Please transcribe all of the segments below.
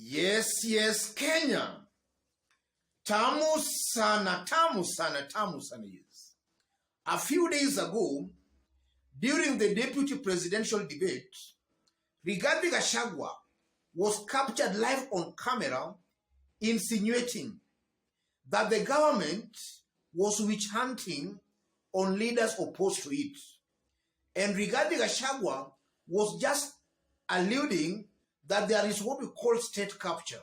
Yes, Kenya. Tamu sana, yes. A few days ago, during the deputy presidential debate, Rigathi Gachagua was captured live on camera insinuating that the government was witch hunting on leaders opposed to it. And Rigathi Gachagua was just alluding that there is what we call state capture,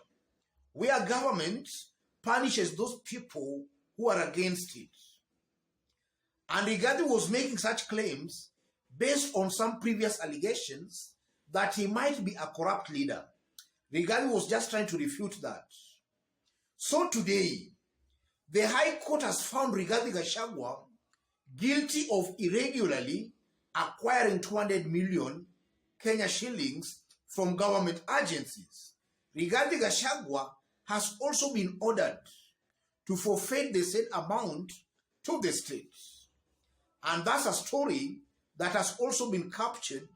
where government punishes those people who are against it. And Rigathi was making such claims based on some previous allegations that he might be a corrupt leader. Rigathi was just trying to refute that. So today, the High Court has found Rigathi Gachagua guilty of irregularly acquiring 200 million Kenya shillings from government agencies. Rigathi Gachagua has also been ordered to forfeit the said amount to the state. And that's a story that has also been captured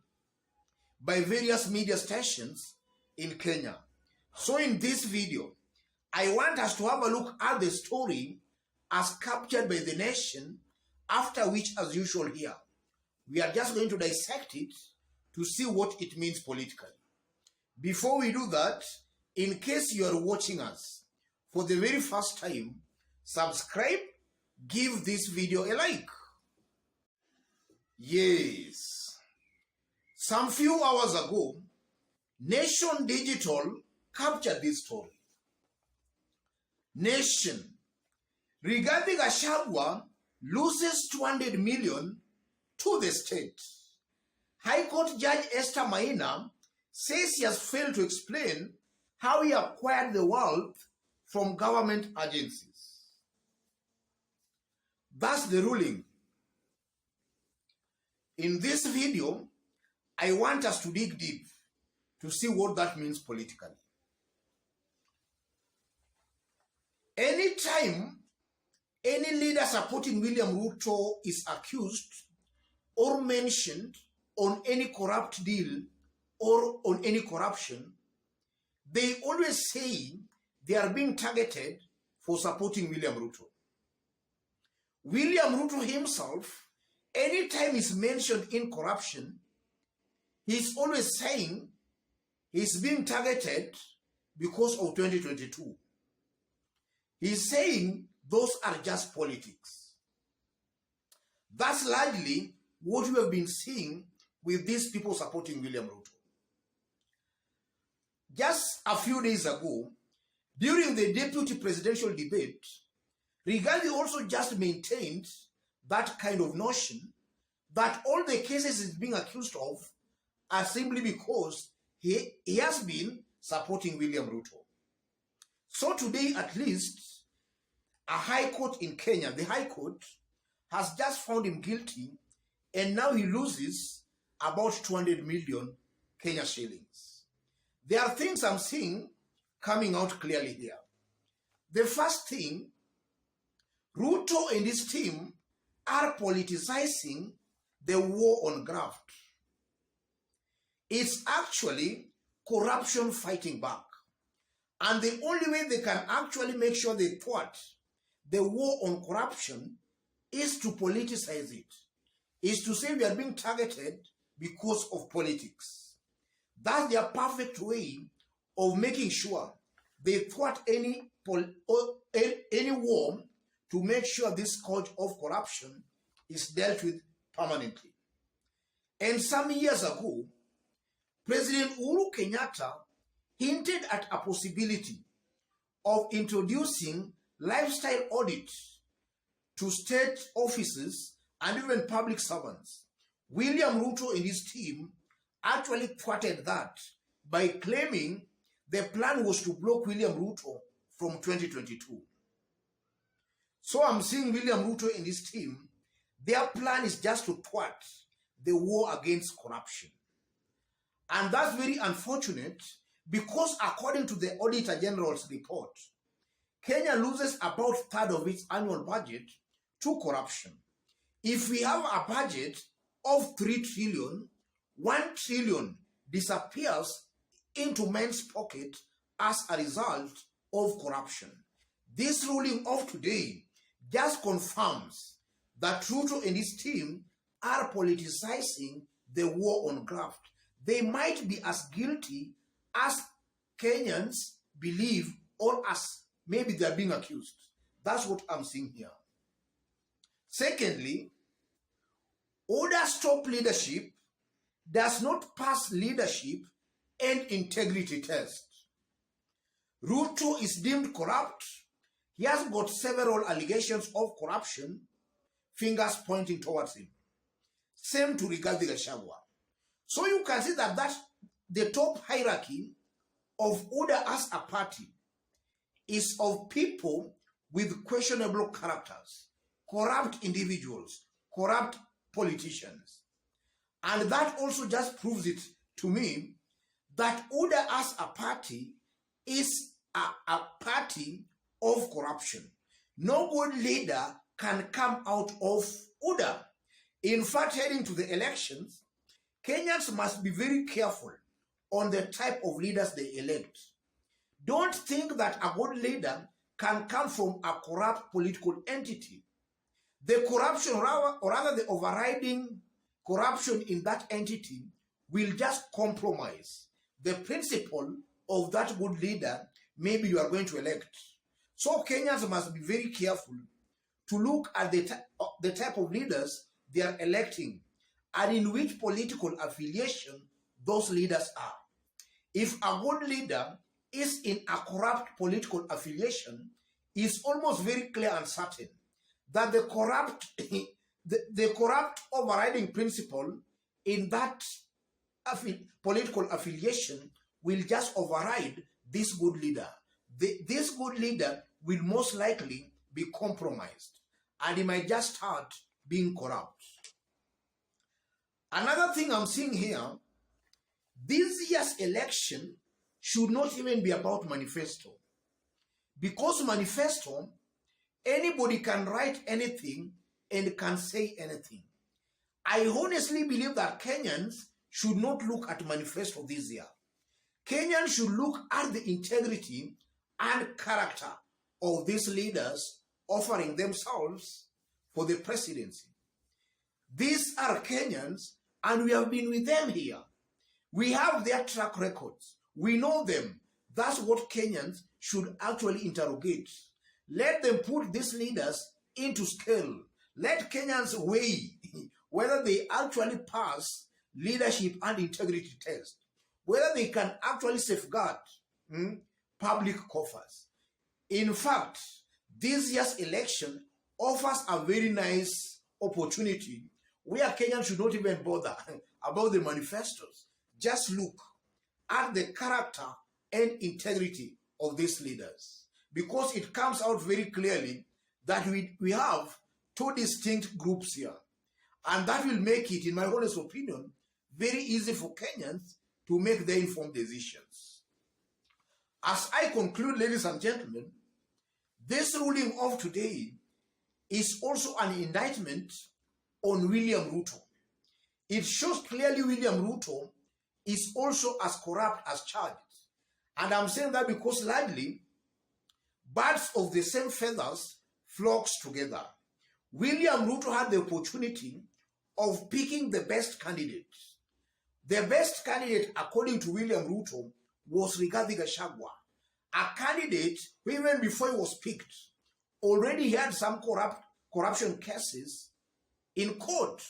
by various media stations in Kenya. So in this video, I want us to have a look at the story as captured by the nation, after which, as usual here, we are just going to dissect it to see what it means politically. Before we do that, in case you are watching us for the very first time, subscribe, give this video a like. Yes. Some few hours ago, Nation Digital captured this story. Nation. Rigathi Gachagua loses 200 million to the state. High Court Judge Esther Maina says he has failed to explain how he acquired the wealth from government agencies. That's the ruling. In this video, I want us to dig deep to see what that means politically. Anytime any leader supporting William Ruto is accused or mentioned on any corrupt deal or on any corruption, they always say they are being targeted for supporting William Ruto. William Ruto himself, anytime he's mentioned in corruption, he's always saying he's being targeted because of 2022. He's saying those are just politics. That's largely what we have been seeing with these people supporting William Ruto. Just a few days ago, during the deputy presidential debate, Rigathi also just maintained that kind of notion that all the cases he's being accused of are simply because he has been supporting William Ruto. So today, at least, a high court in Kenya, the high court, has just found him guilty, and now he loses about 200 million Kenya shillings. There are things I'm seeing coming out clearly here. The first thing, Ruto and his team are politicizing the war on graft. It's actually corruption fighting back. And the only way they can actually make sure they thwart the war on corruption is to politicize it, is to say we are being targeted because of politics. That's their perfect way of making sure they thwart any war to make sure this scourge of corruption is dealt with permanently. And some years ago, President Uhuru Kenyatta hinted at a possibility of introducing lifestyle audits to state offices and even public servants. William Ruto and his team actually thwarted that by claiming the plan was to block William Ruto from 2022. So I'm seeing William Ruto and his team, their plan is just to thwart the war against corruption. And that's very unfortunate because according to the Auditor General's report, Kenya loses about a third of its annual budget to corruption. If we have a budget of 3 trillion, 1 trillion disappears into men's pocket as a result of corruption. This ruling of today just confirms that Ruto and his team are politicizing the war on graft. They might be as guilty as Kenyans believe, or as maybe they are being accused. That's what I'm seeing here. Secondly, Oda's top leadership does not pass leadership and integrity test. Ruto is deemed corrupt. He has got several allegations of corruption, fingers pointing towards him. Same to Rigathi Gachagua. So you can see that the top hierarchy of Oda as a party is of people with questionable characters, corrupt individuals, corrupt politicians. And that also just proves it to me that Oda as a party is a party of corruption. No good leader can come out of Oda. In fact, heading to the elections, Kenyans must be very careful on the type of leaders they elect. Don't think that a good leader can come from a corrupt political entity. The corruption, or rather the overriding corruption in that entity, will just compromise the principle of that good leader maybe you are going to elect. So Kenyans must be very careful to look at the type of leaders they are electing and in which political affiliation those leaders are. If a good leader is in a corrupt political affiliation, it's almost very clear and certain that the corrupt overriding principle in that political affiliation will just override this good leader. This good leader will most likely be compromised, and he might just start being corrupt. Another thing I'm seeing here, this year's election should not even be about Manifesto. Because Manifesto, anybody can write anything and can say anything. I honestly believe that Kenyans should not look at Manifesto this year. Kenyans should look at the integrity and character of these leaders offering themselves for the presidency. These are Kenyans, and we have been with them here. We have their track records. We know them. That's what Kenyans should actually interrogate. Let them put these leaders into scale. Let Kenyans weigh whether they actually pass leadership and integrity test, whether they can actually safeguard public coffers. In fact, this year's election offers a very nice opportunity where Kenyans should not even bother about the manifestos. Just look at the character and integrity of these leaders, because it comes out very clearly that we have two distinct groups here, and that will make it, in my honest opinion, very easy for Kenyans to make their informed decisions. As I conclude, ladies and gentlemen, this ruling of today is also an indictment on William Ruto. It shows clearly William Ruto is also as corrupt as charged. And I'm saying that because largely, birds of the same feathers flocks together. William Ruto had the opportunity of picking the best candidate. The best candidate, according to William Ruto, was Rigathi Gachagua, a candidate who, even before he was picked, already had some corruption cases in court.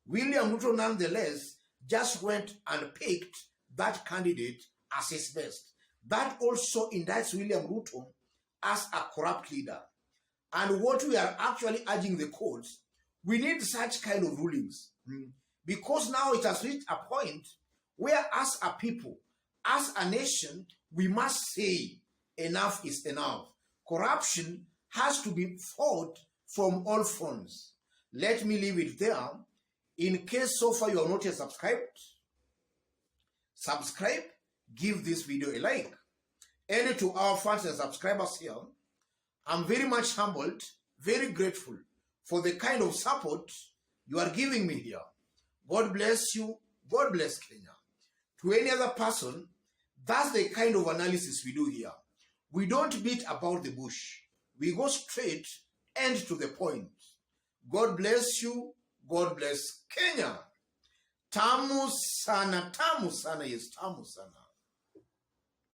William Ruto, nonetheless, just went and picked that candidate as his best. That also indicts William Ruto as a corrupt leader. And what we are actually urging the courts, we need such kind of rulings. Because now it has reached a point where, as a people, as a nation, we must say enough is enough. Corruption has to be fought from all fronts. Let me leave it there. In case so far you are not yet subscribed, subscribe, give this video a like. And to our fans and subscribers here, I'm very much humbled, very grateful for the kind of support you are giving me here. God bless you. God bless Kenya. To any other person That's the kind of analysis we do here. We don't beat about the bush. We go straight and to the point. God bless you. God bless Kenya. Tamu sana, yes, tamu sana.